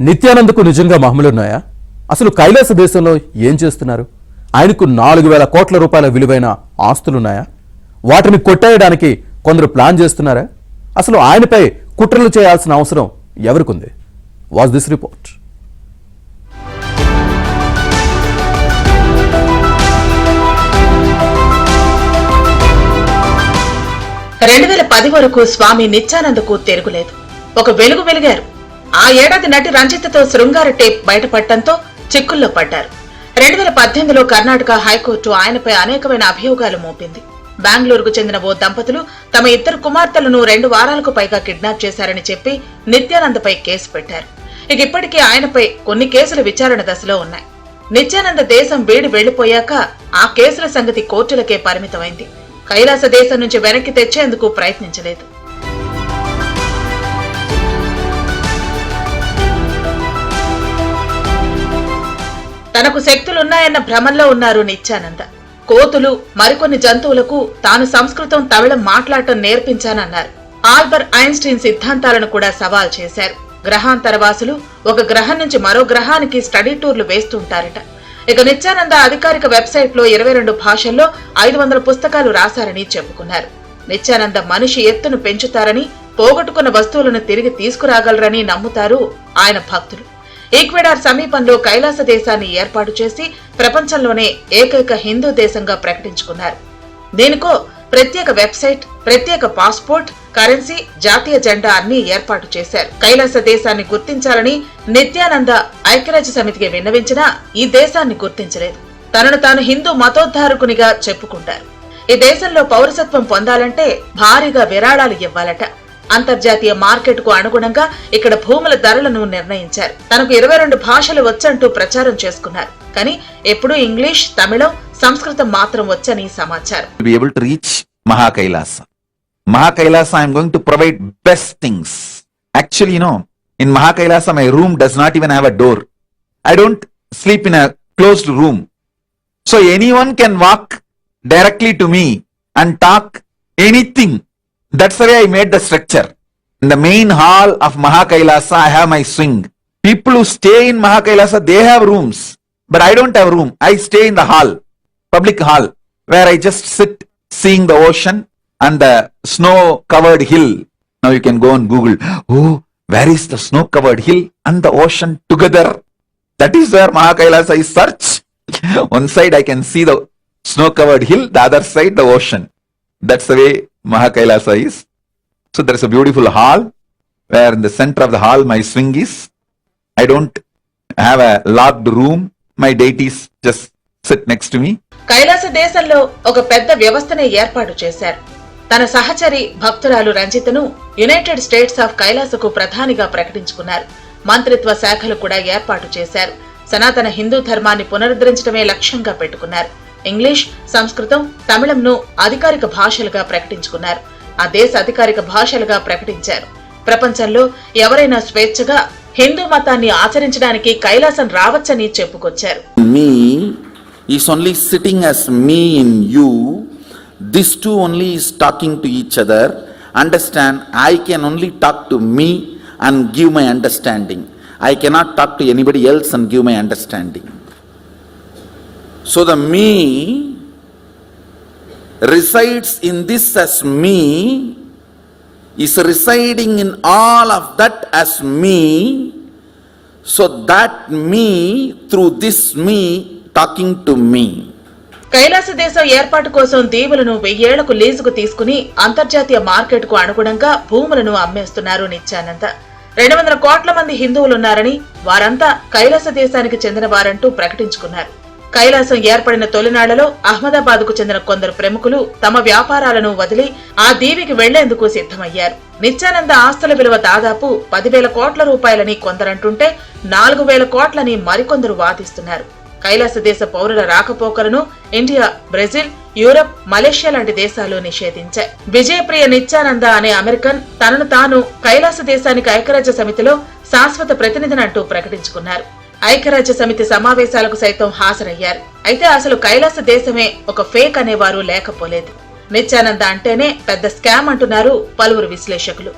నిత్యానందకు నిజంగా మహిమలున్నాయా? అసలు కైలాస దేశంలో ఏం చేస్తున్నారు? ఆయనకు 4,000 కోట్ల రూపాయల విలువైన ఆస్తులున్నాయా? వాటిని కొట్టేయడానికి కొందరు ప్లాన్ చేస్తున్నారా? అసలు ఆయనపై కుట్రలు చేయాల్సిన అవసరం ఎవరికుంది? Watch this report. వరకు స్వామి నిత్యానందకు తిరుగులేదు. ఒక వెలుగు వెలిగారు. ఆ ఏడాది నటి రంజిత్తో శృంగార టేప్ బయటపడటంతో చిక్కుల్లో పడ్డారు. 2018లో కర్ణాటక హైకోర్టు ఆయనపై అనేకమైన అభియోగాలు మోపింది. బెంగళూరుకు చెందిన ఓ దంపతులు తమ 2 కుమార్తెలను 2 వారాలకు పైగా కిడ్నాప్ చేశారని చెప్పి నిత్యానందపై కేసు పెట్టారు. ఇప్పటికీ ఆయనపై కొన్ని కేసులు విచారణ దశలో ఉన్నాయి. నిత్యానంద దేశం వీడి వెళ్లిపోయాక ఆ కేసుల సంగతి కోర్టులకే పరిమితమైంది. కైలాస దేశం నుంచి వెనక్కి తెచ్చేందుకు ప్రయత్నించలేదు. తనకు శక్తులున్నాయన్న భ్రమల్లో ఉన్నారు నిత్యానంద. కోతులు, మరికొన్ని జంతువులకు తాను సంస్కృతం, తమిళం మాట్లాడటం నేర్పించానన్నారు. ఆల్బర్ ఐన్స్టీన్ సిద్ధాంతాలను కూడా సవాల్ చేశారు. గ్రహాంతరవాసులు ఒక గ్రహం నుంచి మరో గ్రహానికి స్టడీ టూర్లు వేస్తుంటారట. నిత్యానంద అధికారిక వెబ్సైట్ లో 22 భాషల్లో 500 పుస్తకాలు రాశారని చెప్పుకున్నారు. నిత్యానంద మనిషి ఎత్తును పెంచుతారని, పోగొట్టుకున్న వస్తువులను తిరిగి తీసుకురాగలరని నమ్ముతారు ఆయన భక్తులు. ఈక్వెడార్ సమీపంలో కైలాస దేశాన్ని ఏర్పాటు చేసి ప్రపంచంలోనే ఏకైక హిందూ దేశంగా ప్రకటించుకున్నారు. దీనికో ప్రత్యేక వెబ్సైట్, ప్రత్యేక పాస్పోర్ట్, కరెన్సీ, జాతీయ జెండా అన్ని ఏర్పాటు చేశారు. కైలాస దేశాన్ని గుర్తించాలని నిత్యానంద ఐక్యరాజ్య సమితికి విన్నవించినా ఈ దేశాన్ని గుర్తించలేదు. తనను తాను హిందూ మతోద్ధారకునిగా చెప్పుకుంటారు. ఈ దేశంలో పౌరసత్వం పొందాలంటే భారీగా విరాళాలు ఇవ్వాలట. అంతర్జాతీయ మార్కెట్ కు అనుగుణంగా ఇక్కడ భూముల ధరలను నిర్ణయించారు. తనకు 22 భాషలు వచ్చంటూ ప్రచారం చేసుకున్నారు. కానీ ఎప్పుడూ ఇంగ్లీష్, తమిళం, సంస్కృతం మాత్రం వచ్చని సమాచారం. Mahakailasa, I am going to provide best things. Actually, in Mahakailasa, my room does not even have a door. I don't sleep in a closed room. So anyone can walk directly to me and talk anything. That's the way I made the structure. In the main hall of Mahakailasa, I have my swing. People who stay in Mahakailasa, they have rooms. But I don't have room. I stay in the hall, public hall, where I just sit seeing the ocean and the snow-covered hill. Now you can go on Google. Oh, where is the snow-covered hill and the ocean together? That is where Mahakailasa is. Search. One side I can see the snow-covered hill, the other side the ocean. That's the way Mahakailasa is. So there is a beautiful hall where in the center of the hall my swing is. I don't have a locked room. My deities just sit next to me. Kailasa దేశంలో ఒక పెద్ద వ్యవస్థనే ఏర్పాటు చేశారు. తన సహచరి భక్తురాలు రంజితను United states of కైలాసకు ప్రధానిగా ప్రకటించుకున్నారు. మంత్రిత్వ శాఖలు కూడా ఏర్పాటు చేశారు. సనాతన హిందూ ధర్మాన్ని పునరుద్ధరించడమే లక్ష్యంగా పెట్టుకున్నారు. ఇంగ్లీష్, సంస్కృతం, తమిళంను అధికారిక భాషలుగా ప్రకటించుకున్నారు. ఆ దేశ అధికారిక భాషలుగా ప్రకటించారు. ప్రపంచంలో ఎవరైనా స్వేచ్ఛగా హిందూ మతాన్ని ఆచరించడానికి కైలాసం రావచ్చని చెప్పుకొచ్చారు. Me is only sitting as me in you. These two only is talking to each other. Understand, I can only talk to me and give my understanding. I cannot talk to anybody else and give my understanding. So the me resides in this as me, is residing in all of that as me. So that me, through this me, talking to me. Kailasa దేశం ఏర్పాటు కోసం దీవులను 1000 ఏళ్లకు లీజుకు తీసుకుని అంతర్జాతీయ market కు అనుగుణంగా భూములను అమ్మేస్తున్నారు నిత్యానంద. 200 కోట్ల మంది హిందువులున్నారని, వారంతా కైలాస దేశానికి చెందిన వారంటూ ప్రకటించుకున్నారు. కైలాసం ఏర్పడిన తొలినాళ్లలో అహ్మదాబాద్ కు చెందిన కొందరు ప్రముఖులు తమ వ్యాపారాలను వదిలి ఆ దీవికి వెళ్లేందుకు సిద్ధమయ్యారు. నిత్యానంద ఆస్తుల విలువ దాదాపు 10,000 కోట్ల రూపాయలని కొందరంటుంటే 4,000 కోట్లని మరికొందరు వాదిస్తున్నారు. కైలాస దేశ పౌరుల రాకపోకలను ఇండియా, బ్రెజిల్, యూరప్, మలేషియా లాంటి దేశాలు నిషేధించాయి. విజయప్రియ నిత్యానంద అనే అమెరికన్ తనను తాను కైలాస దేశానికి ఐక్యరాజ్య సమితిలో శాశ్వత ప్రతినిధినంటూ ప్రకటించుకున్నారు. ఐక్యరాజ్య సమితి సమావేశాలకు సైతం హాజరయ్యారు. అయితే అసలు కైలాస దేశమే ఒక ఫేక్ అనేవారు లేకపోలేదు. నిత్యానంద అంటేనే పెద్ద స్కామ్ అంటున్నారు పలువురు విశ్లేషకులు.